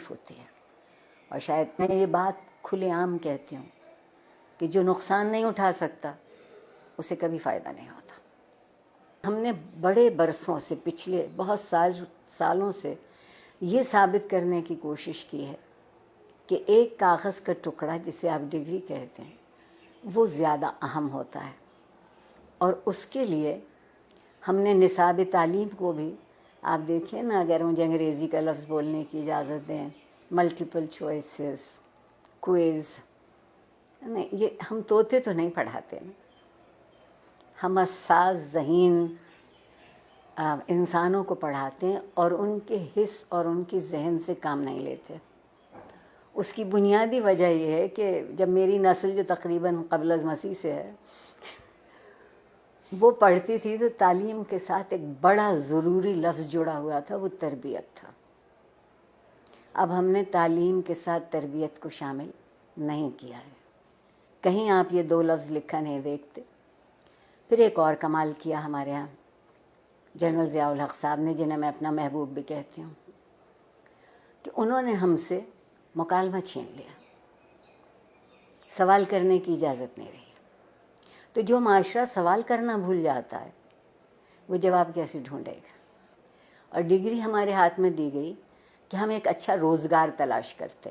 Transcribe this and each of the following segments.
تکلیف ہوتی ہے. اور شاید میں یہ بات کھلے عام کہتی ہوں کہ جو نقصان نہیں اٹھا سکتا اسے کبھی فائدہ نہیں ہوتا. ہم نے بڑے برسوں سے، پچھلے بہت سالوں سے یہ ثابت کرنے کی کوشش کی ہے کہ ایک کاغذ کا ٹکڑا جسے آپ ڈگری کہتے ہیں وہ زیادہ اہم ہوتا ہے. اور اس کے لیے ہم نے نصاب تعلیم کو بھی، آپ دیکھیں نا، اگر مجھے انگریزی کا لفظ بولنے کی اجازت دیں، ملٹیپل چوائسز، کوئز، یہ ہم طوطے تو نہیں پڑھاتے نا، ہم حساس ذہین انسانوں کو پڑھاتے ہیں اور ان کے حس اور ان کی ذہن سے کام نہیں لیتے. اس کی بنیادی وجہ یہ ہے کہ جب میری نسل جو تقریباً قبل از مسیح سے ہے وہ پڑھتی تھی تو تعلیم کے ساتھ ایک بڑا ضروری لفظ جڑا ہوا تھا، وہ تربیت تھا. اب ہم نے تعلیم کے ساتھ تربیت کو شامل نہیں کیا ہے. کہیں آپ یہ دو لفظ لکھا نہیں دیکھتے. پھر ایک اور کمال کیا ہمارے ہاں جنرل ضیاء الحق صاحب نے، جنہیں میں اپنا محبوب بھی کہتی ہوں، کہ انہوں نے ہم سے مکالمہ چھین لیا، سوال کرنے کی اجازت نہیں رہی. تو جو معاشرہ سوال کرنا بھول جاتا ہے وہ جواب کیسے ڈھونڈے گا؟ اور ڈگری ہمارے ہاتھ میں دی گئی کہ ہم ایک اچھا روزگار تلاش کرتے.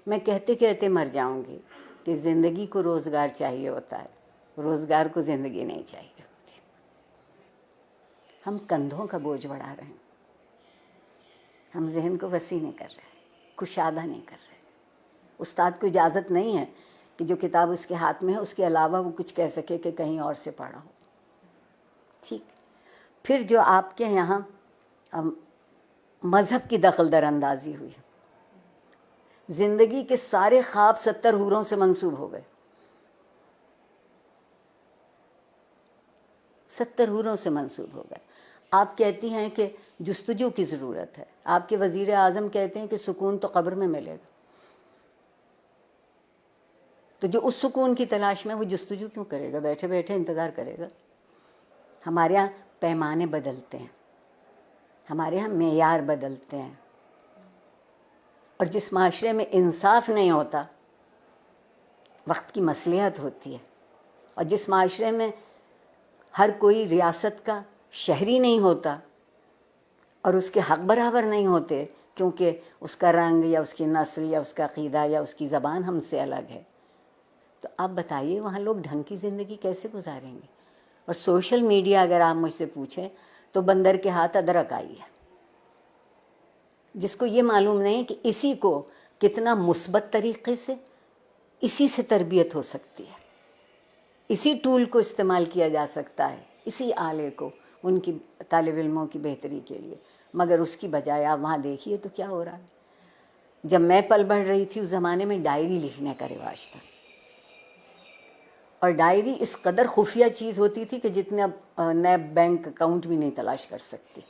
میں کہتے کہتے مر جاؤں گی کہ زندگی کو روزگار چاہیے ہوتا ہے، روزگار کو زندگی نہیں چاہیے ہوتی. ہم کندھوں کا بوجھ بڑھا رہے ہیں، ہم ذہن کو وسیع نہیں کر رہے، کشادہ نہیں کر رہے. استاد کو اجازت نہیں ہے کہ جو کتاب اس کے ہاتھ میں ہے اس کے علاوہ وہ کچھ کہہ سکے کہ کہیں اور سے پڑھا ہو. ٹھیک. پھر جو آپ کے یہاں مذہب کی دخل در اندازی ہوئی، زندگی کے سارے خواب 70 حوروں سے منسوب ہو گئے. 70 حوروں سے منسوب ہو گئے. آپ کہتی ہیں کہ جستجو کی ضرورت ہے، آپ کے وزیر اعظم کہتے ہیں کہ سکون تو قبر میں ملے گا. تو جو اس سکون کی تلاش میں وہ جستجو کیوں کرے گا؟ بیٹھے بیٹھے انتظار کرے گا. ہمارے یہاں پیمانے بدلتے ہیں، ہمارے یہاں معیار بدلتے ہیں. اور جس معاشرے میں انصاف نہیں ہوتا وقت کی مصلحت ہوتی ہے. اور جس معاشرے میں ہر کوئی ریاست کا شہری نہیں ہوتا اور اس کے حق برابر نہیں ہوتے کیونکہ اس کا رنگ یا اس کی نسل یا اس کا عقیدہ یا اس کی زبان ہم سے الگ ہے، تو آپ بتائیے وہاں لوگ ڈھنگ کی زندگی کیسے گزاریں گے؟ اور سوشل میڈیا اگر آپ مجھ سے پوچھیں تو بندر کے ہاتھ ادرک آئی ہے. جس کو یہ معلوم نہیں کہ اسی کو کتنا مثبت طریقے سے اسی سے تربیت ہو سکتی ہے، اسی ٹول کو استعمال کیا جا سکتا ہے، اسی آلے کو ان کی طالب علموں کی بہتری کے لیے. مگر اس کی بجائے آپ وہاں دیکھیے تو کیا ہو رہا ہے. جب میں پل بڑھ رہی تھی اس زمانے میں ڈائری لکھنے کا رواج تھا، اور ڈائری اس قدر خفیہ چیز ہوتی تھی کہ جتنے اب نیب بینک اکاؤنٹ بھی نہیں تلاش کر سکتی.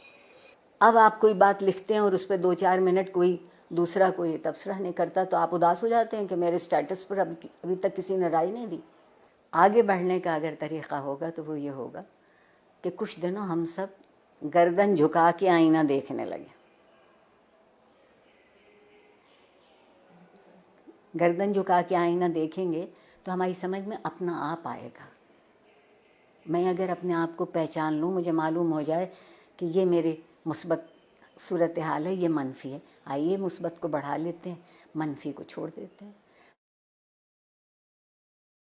اب آپ کوئی بات لکھتے ہیں اور اس پہ 2-4 منٹ کوئی دوسرا کوئی تبصرہ نہیں کرتا تو آپ اداس ہو جاتے ہیں کہ میرے سٹیٹس پر ابھی تک کسی نے رائے نہیں دی. آگے بڑھنے کا اگر طریقہ ہوگا تو وہ یہ ہوگا کہ کچھ دنوں ہم سب گردن جھکا کے آئینہ دیکھنے لگے. گردن جھکا کے آئینہ دیکھیں گے تو ہماری سمجھ میں اپنا آپ آئے گا. میں اگر اپنے آپ کو پہچان لوں، مجھے معلوم ہو جائے کہ یہ میرے مثبت صورتحال ہے، یہ منفی ہے، آئیے مثبت کو بڑھا لیتے ہیں، منفی کو چھوڑ دیتے ہیں.